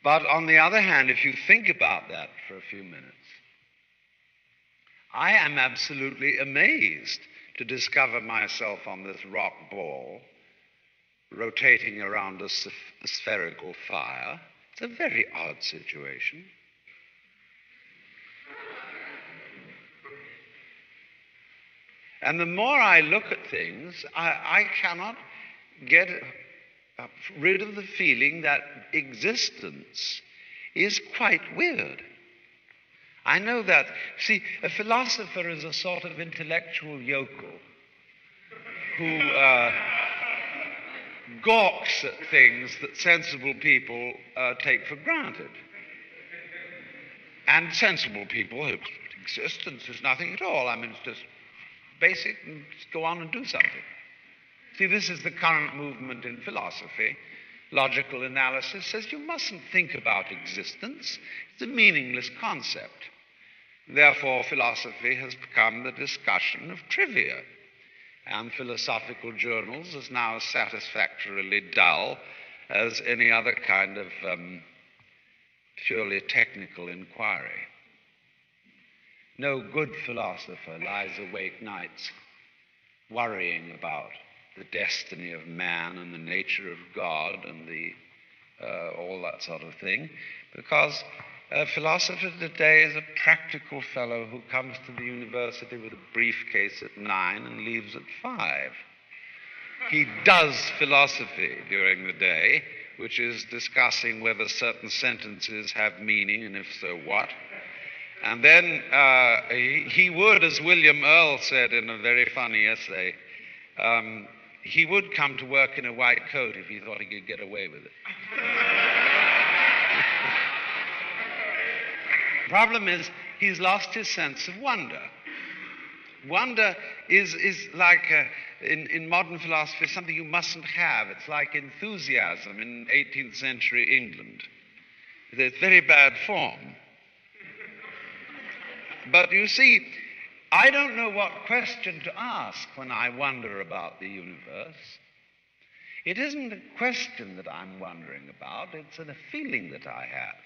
But on the other hand, if you think about that for a few minutes, I am absolutely amazed to discover myself on this rock ball rotating around a spherical fire. It's a very odd situation. And the more I look at things, I cannot get rid of the feeling that existence is quite weird. I know that. See, a philosopher is a sort of intellectual yokel who gawks at things that sensible people take for granted. And sensible people, existence is nothing at all. I mean, it's just basic, and just go on and do something. See, this is the current movement in philosophy. Logical analysis says you mustn't think about existence. It's a meaningless concept. Therefore, philosophy has become the discussion of trivia, and philosophical journals is now as satisfactorily dull as any other kind of purely technical inquiry. No good philosopher lies awake nights worrying about the destiny of man and the nature of God and all that sort of thing, because a philosopher today is a practical fellow who comes to the university with a briefcase at 9 and leaves at 5. He does philosophy during the day, which is discussing whether certain sentences have meaning, and if so, what. And then he would, as William Earle said in a very funny essay, he would come to work in a white coat if he thought he could get away with it. The problem is he's lost his sense of wonder. Wonder is like, in modern philosophy, something you mustn't have. It's like enthusiasm in 18th century England. It's very bad form. But you see, I don't know what question to ask when I wonder about the universe. It isn't a question that I'm wondering about, it's a feeling that I have.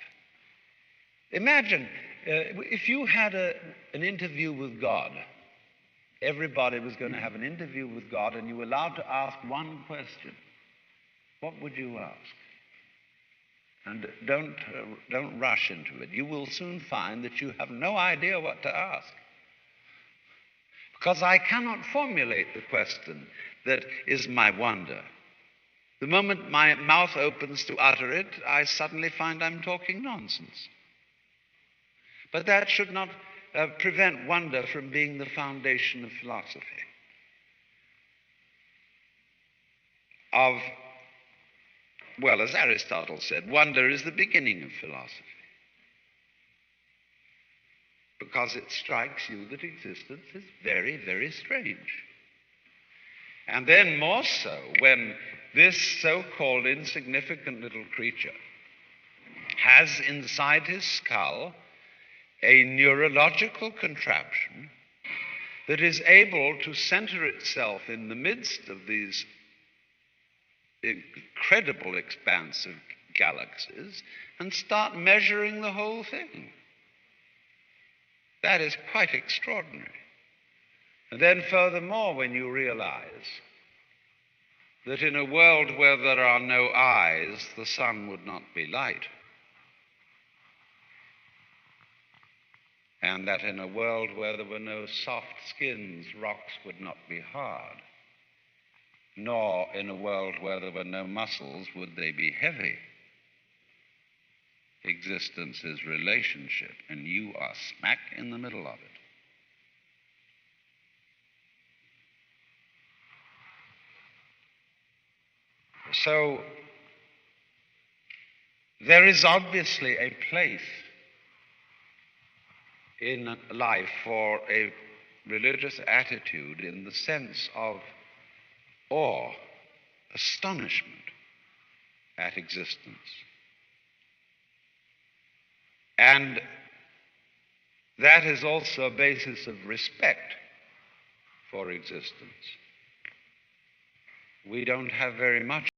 Imagine if you had an interview with God. Everybody was going to have an interview with God, and you were allowed to ask one question. What would you ask? And don't rush into it. You will soon find that you have no idea what to ask. Because I cannot formulate the question that is my wonder. The moment my mouth opens to utter it, I suddenly find I'm talking nonsense. But that should not prevent wonder from being the foundation of philosophy. Well, as Aristotle said, wonder is the beginning of philosophy. Because it strikes you that existence is very, very strange. And then more so when this so-called insignificant little creature has inside his skull a neurological contraption that is able to center itself in the midst of these incredible expanse of galaxies and start measuring the whole thing. That is quite extraordinary. And then furthermore, when you realize that in a world where there are no eyes, the sun would not be light. And that in a world where there were no soft skins, rocks would not be hard. Nor in a world where there were no muscles would they be heavy. Existence is relationship, and you are smack in the middle of it. So, there is obviously a place in life for a religious attitude in the sense of awe, astonishment at existence. And that is also a basis of respect for existence. We don't have very much